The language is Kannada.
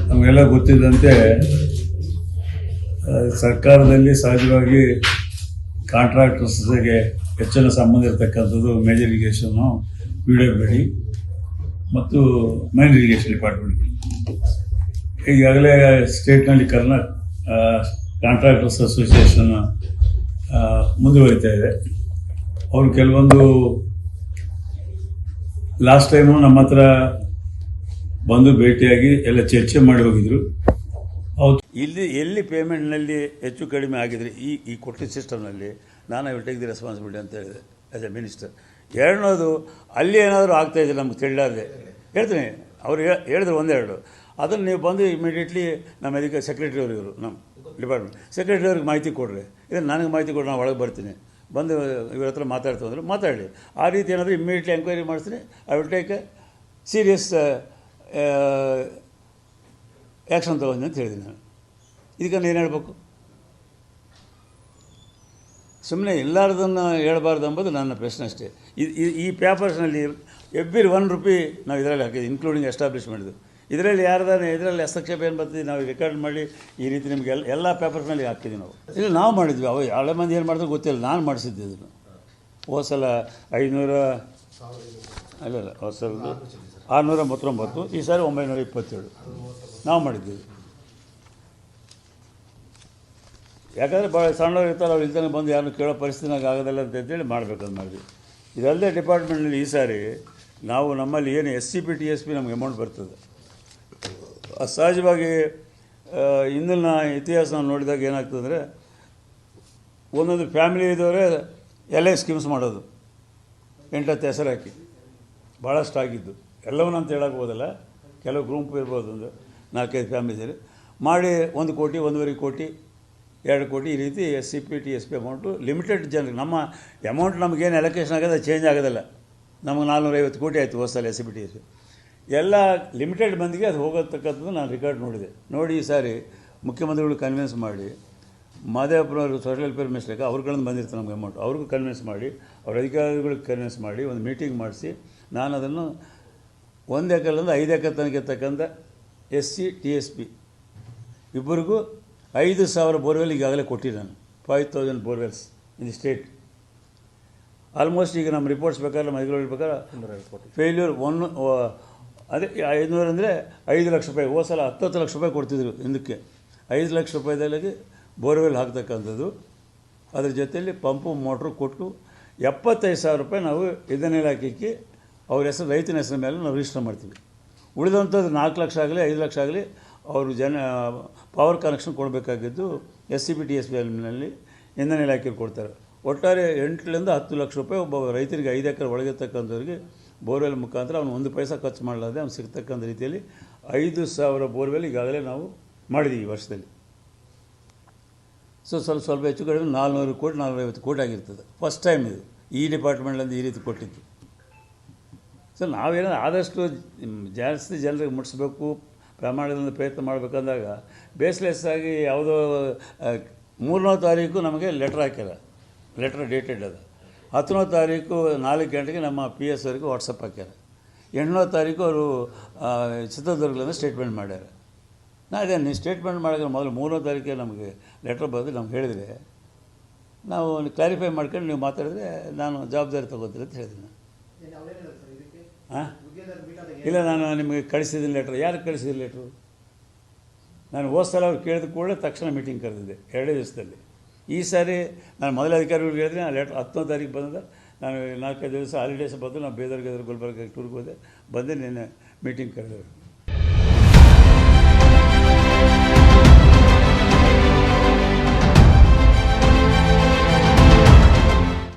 ನಮಗೆಲ್ಲ ಗೊತ್ತಿದ್ದಂತೆ ಸರ್ಕಾರದಲ್ಲಿ ಸಹಜವಾಗಿ ಕಾಂಟ್ರಾಕ್ಟರ್ಸ್ಗೆ ಹೆಚ್ಚಿನ ಸಂಬಂಧ ಇರತಕ್ಕಂಥದ್ದು ಮೇಜರ್ ಇರಿಗೇಷನ್ನು, PWD ಮತ್ತು ಮೈನ್ ಇರಿಗೇಷನ್ ಡಿಪಾರ್ಟ್ಮೆಂಟ್. ಈಗಾಗಲೇ ಸ್ಟೇಟ್ನಲ್ಲಿ ಕಾಂಟ್ರಾಕ್ಟರ್ಸ್ ಅಸೋಸಿಯೇಷನ್ ಮುಂದುವರಿತಾ ಇದೆ. ಅವರು ಕೆಲವೊಂದು ಲಾಸ್ಟ್ ಟೈಮು ನಮ್ಮ ಹತ್ರ ಬಂದು ಭೇಟಿಯಾಗಿ ಎಲ್ಲ ಚರ್ಚೆ ಮಾಡಿ ಹೋಗಿದ್ರು. ಹೌದು, ಎಲ್ಲಿ ಪೇಮೆಂಟ್ನಲ್ಲಿ ಹೆಚ್ಚು ಕಡಿಮೆ ಆಗಿದ್ರೆ ಈ ಕೊಟ್ಟಿದ್ದ ಸಿಸ್ಟಮ್ನಲ್ಲಿ ನಾನು ವಿಲ್ ಟೇಕ್ ದಿ ರೆಸ್ಪಾನ್ಸಿಬಿಲಿಟಿ ಅಂತ ಹೇಳಿದೆ ಆ್ಯಸ್ ಎ ಮಿನಿಸ್ಟರ್. ಎರಡನೇದು, ಅಲ್ಲಿ ಏನಾದರೂ ಆಗ್ತಾಯಿದೆ ನಮ್ಗೆ ತಿಳಿಲಾರ್ದೆ ಹೇಳ್ತೀನಿ, ಅವ್ರು ಹೇಳಿದ್ರು ಒಂದೆರಡು, ಅದನ್ನು ನೀವು ಬಂದು ಇಮಿಡಿಯೇಟ್ಲಿ ನಮ್ಮ ಇದಕ್ಕೆ ಸೆಕ್ರೆಟರಿ ಅವರು, ಇವರು ನಮ್ಮ ಡಿಪಾರ್ಟ್ಮೆಂಟ್ ಸೆಕ್ರೆಟರಿ ಅವ್ರಿಗೆ ಮಾಹಿತಿ ಕೊಡ್ರಿ, ಇದನ್ನು ನನಗೆ ಮಾಹಿತಿ ಕೊಡಿ, ನಾನು ಒಳಗೆ ಬರ್ತೀನಿ, ಬಂದು ಇವ್ರ ಹತ್ರ ಮಾತಾಡ್ತು ಅಂದ್ರೆ ಮಾತಾಡಲಿ. ಆ ರೀತಿ ಏನಾದರೂ ಇಮಿಡಿಯೇಟ್ಲಿ ಎಂಕ್ವೈರಿ ಮಾಡಿಸ್ತೀನಿ. I will take A serious action ತೊಗೊಂಡು ಅಂತ ಹೇಳಿದ್ದೀನಿ ನಾನು. ಇದಕ್ಕೆ ಏನು ಹೇಳಬೇಕು? ಸುಮ್ಮನೆ ಎಲ್ಲರದನ್ನು ಹೇಳ್ಬಾರ್ದು ಎಂಬುದು ನನ್ನ ಪ್ರಶ್ನೆ ಅಷ್ಟೇ. ಈ ಪೇಪರ್ಸ್ನಲ್ಲಿ ಎವ್ರಿ ₹1 ನಾವು ಇದರಲ್ಲಿ ಹಾಕಿದ್ವಿ, ಇನ್ಕ್ಲೂಡಿಂಗ್ ಎಸ್ಟಾಬ್ಲಿಷ್ಮೆಂಟ್ದು. ಇದರಲ್ಲಿ ಇದರಲ್ಲಿ ಹಸ್ತಕ್ಷೇಪ ಏನು ಬರ್ತದೆ ನಾವು ರೆಕಾರ್ಡ್ ಮಾಡಿ ಈ ರೀತಿ ನಿಮಗೆ ಎಲ್ಲ ಪೇಪರ್ಸ್ನಲ್ಲಿ ಹಾಕಿದ್ವಿ ನಾವು. ಇಲ್ಲ ನಾವು ಮಾಡಿದ್ವಿ, ಅವು ಹಳೆ ಮಂದಿ ಏನು ಮಾಡಿದ್ರು ಗೊತ್ತಿಲ್ಲ, ನಾನು ಮಾಡಿಸಿದ್ದೆ ಇದನ್ನು. ಹೋದ ಸಲ 500 ಅಲ್ಲ ಹೋದ ಸಲ 639, ಈ ಸಾರಿ 927 ನಾವು ಮಾಡಿದ್ದೀವಿ. ಯಾಕಂದರೆ ಭಾಳ ಸಣ್ಣವ್ರು ಇರ್ತಾರೆ, ಅವ್ರು ಇಲ್ತಾನೆ ಬಂದು ಯಾರನ್ನು ಕೇಳೋ ಪರಿಸ್ಥಿತಿನಾಗ ಆಗೋದಿಲ್ಲ ಅಂತೇಳಿ ಮಾಡಬೇಕಂತ ಮಾಡಿದ್ವಿ. ಇದಲ್ಲದೆ ಡಿಪಾರ್ಟ್ಮೆಂಟ್ನಲ್ಲಿ ಈ ಸಾರಿ ನಾವು ನಮ್ಮಲ್ಲಿ ಏನು SCP TSP ನಮ್ಗೆ ಅಮೌಂಟ್ ಬರ್ತದೆ, ಸಹಜವಾಗಿ ಇಂದಿನ ಇತಿಹಾಸ ನಾವು ನೋಡಿದಾಗ ಏನಾಗ್ತದಂದರೆ, ಒಂದೊಂದು ಫ್ಯಾಮಿಲಿ ಇದ್ದವರೇ LI ಸ್ಕೀಮ್ಸ್ ಮಾಡೋದು 8-10 ಹೆಸರು ಹಾಕಿ ಭಾಳಷ್ಟು ಆಗಿದ್ದು. ಎಲ್ಲವನ್ನೂ ಅಂತ ಹೇಳಕ್ಕೆ ಹೋಗೋದಿಲ್ಲ, ಕೆಲವು ಗುಂಪು ಇರ್ಬೋದು, ಒಂದು 4-5 ಫ್ಯಾಮಿಲಿ ಸೇರಿ ಮಾಡಿ 1 ಕೋಟಿ, 1.5 ಕೋಟಿ, 2 ಕೋಟಿ ಈ ರೀತಿ SCP TSP ಅಮೌಂಟು ಲಿಮಿಟೆಡ್ ಜನರಿಗೆ. ನಮ್ಮ ಅಮೌಂಟ್ ನಮಗೇನು ಅಲೋಕೇಶನ್ ಆಗೋದು ಚೇಂಜ್ ಆಗೋದಿಲ್ಲ. ನಮಗೆ 450 ಕೋಟಿ ಆಯಿತು ಹೋದ ಸಲ SCP TSP. ಎಲ್ಲ ಲಿಮಿಟೆಡ್ ಮಂದಿಗೆ ಅದು ಹೋಗತಕ್ಕಂಥದ್ದು ನಾನು ರೆಕಾರ್ಡ್ ನೋಡಿದೆ. ನೋಡಿ ಈ ಸಾರಿ ಮುಖ್ಯಮಂತ್ರಿಗಳು ಕನ್ವಿನ್ಸ್ ಮಾಡಿ, ಮಾದೇವಪ್ಪನವರು ಸೋಷಿಯಲ್ ವೆಲ್ಫೇರ್ ಮಿನಿಸ್ಟರ್ಗೆ ಅವ್ರುಗಳಿಂದ ಬಂದಿರ್ತಾರೆ ನಮಗೆ ಅಮೌಂಟ್, ಅವ್ರಿಗೂ ಕನ್ವಿನ್ಸ್ ಮಾಡಿ, ಅವ್ರ ಅಧಿಕಾರಿಗಳಿಗೆ ಕನ್ವಿನ್ಸ್ ಮಾಡಿ ಒಂದು ಮೀಟಿಂಗ್ ಮಾಡಿಸಿ ನಾನು ಅದನ್ನು 1 ಎಕರೆಯಿಂದ 5 ಎಕರೆ ತನಕ ಇರ್ತಕ್ಕಂಥ SC TSP ಇಬ್ಬರಿಗೂ 5,000 ಬೋರ್ವೆಲ್ ಈಗಾಗಲೇ ಕೊಟ್ಟಿದ್ದಾನೆ. 5,000 borewells in the state. Almost ಈಗ ನಮ್ಮ ರಿಪೋರ್ಟ್ಸ್ ಬೇಕಾದ್ರೆ, ನಮ್ಮ ಅಧಿಕಾರಿಗಳ ಪ್ರಕಾರ ಫೇಲ್ಯೂರ್ ಅದೇ 500 ಅಂದರೆ ₹5 ಲಕ್ಷ. ಹೋದ ಸಲ 10 ಲಕ್ಷ ರೂಪಾಯಿ ಕೊಡ್ತಿದ್ರು ಹಿಂದಕ್ಕೆ. 5 ಲಕ್ಷ ರೂಪಾಯಿದಲ್ಲಿ ಬೋರ್ವೆಲ್ ಹಾಕ್ತಕ್ಕಂಥದ್ದು. ಅದ್ರ ಜೊತೆಯಲ್ಲಿ ಪಂಪು ಮೋಟ್ರು ಕೊಟ್ಟು 75,000 ರೂಪಾಯಿ ನಾವು ಇಂಧನ ಇಲಾಖೆಗೆ ಅವ್ರ ಹೆಸರು, ರೈತನ ಹೆಸರ ಮೇಲೆ ನಾವು ರಿಜಿಸ್ಟರ್ ಮಾಡ್ತೀವಿ. ಉಳಿದಂಥದ್ದು 4 ಲಕ್ಷ ಆಗಲಿ 5 ಲಕ್ಷ ಆಗಲಿ ಅವರು ಪವರ್ ಕನೆಕ್ಷನ್ ಕೊಡಬೇಕಾಗಿದ್ದು SCP TSPನಲ್ಲಿ ಇಂಧನ ಇಲಾಖೆಗೆ ಕೊಡ್ತಾರೆ. ಒಟ್ಟಾರೆ 8ರಿಂದ 10 ಲಕ್ಷ ರೂಪಾಯಿ ಒಬ್ಬ ರೈತರಿಗೆ 5 ಎಕರೆ ಒಳಗಿರ್ತಕ್ಕಂಥವ್ರಿಗೆ ಬೋರ್ವೆಲ್ ಮುಖಾಂತರ ಅವನು 1 ಪೈಸಾ ಖರ್ಚು ಮಾಡಲಾದೆ ಅವ್ನು ಸಿಗ್ತಕ್ಕಂಥ ರೀತಿಯಲ್ಲಿ 5,000 ಬೋರ್ವೆಲ್ ಈಗಾಗಲೇ ನಾವು ಮಾಡಿದ್ದೀವಿ ಈ ವರ್ಷದಲ್ಲಿ. ಸ್ವಲ್ಪ ಹೆಚ್ಚು ಕಡಿಮೆ 400 ಕೋಟಿ 450 ಕೋಟಿ ಆಗಿರ್ತದೆ. ಫಸ್ಟ್ ಟೈಮ್ ಇದು ಈ ಡಿಪಾರ್ಟ್ಮೆಂಟ್ಲಿಂದ ಈ ರೀತಿ ಕೊಟ್ಟಿದ್ದು. ನಾವೇನೋ ಆದಷ್ಟು ಜಾಸ್ತಿ ಜನರಿಗೆ ಮುಟ್ಟಿಸ್ಬೇಕು, ಪ್ರಮಾಣದಿಂದ ಪ್ರಯತ್ನ ಮಾಡಬೇಕಂದಾಗ ಬೇಸ್ಲೆಸ್ ಆಗಿ ಯಾವುದೋ 3ನೇ ತಾರೀಕು ನಮಗೆ ಲೆಟ್ರ್ ಹಾಕ್ಯಾರ, ಲೆಟ್ರ್ ಡೇಟೆಡ್ ಅದು. 10ನೇ ತಾರೀಕು 4 ಗಂಟೆಗೆ ನಮ್ಮ PS ಅವರಿಗೆ ವಾಟ್ಸಪ್ ಹಾಕ್ಯಾರ. 8ನೇ ತಾರೀಕು ಅವರು ಚಿತ್ರದುರ್ಗದಿಂದ ಸ್ಟೇಟ್ಮೆಂಟ್ ಮಾಡ್ಯಾರ. ಅದೇ ನೀವು ಸ್ಟೇಟ್ಮೆಂಟ್ ಮಾಡೋಕ್ಕೆ ಮೊದಲು 3ನೇ ತಾರೀಕಿಗೆ ನಮಗೆ ಲೆಟ್ರ್ ಬಂದು ನಮ್ಗೆ ಹೇಳಿದರೆ ನಾವು ಕ್ಲಾರಿಫೈ ಮಾಡ್ಕೊಂಡು ನೀವು ಮಾತಾಡಿದ್ರೆ ನಾನು ಜವಾಬ್ದಾರಿ ತೊಗೋತೀನಿ ಅಂತ ಹೇಳಿದ್ದೀನಿ. ಇಲ್ಲ, ನಾನು ನಿಮಗೆ ಕಳಿಸಿದ್ದೀನಿ ಲೆಟ್ರ್. ಯಾರಿಗೆ ಕಳಿಸಿದ್ದೀನಿ ಲೆಟ್ರು? ನಾನು ಹೋದ ಸಲ ಅವ್ರು ಕೇಳಿದ ಕೂಡಲೇ ತಕ್ಷಣ ಮೀಟಿಂಗ್ ಕರೆದಿದ್ದೆ 2 ದಿವಸದಲ್ಲಿ. ಈ ಸಾರಿ ನಾನು ಮೊದಲ ಅಧಿಕಾರಿಗಳು ಹೇಳಿದ್ರೆ ಆ ಲೆಟ್ರ್ 10ನೇ ತಾರೀಕು ಬಂದ, ನಾನು 4-5 ದಿವಸ ಹಾಲಿಡೇಸ್ ಬಂದು ನಾವು ಬೇದರ್ಗೆ ಗುಲ್ಬರ್ಗ ಟೂರ್ಗೆ ಹೋದೆ, ಬಂದು ನಿನ್ನೆ ಮೀಟಿಂಗ್ ಕರೆದವರು.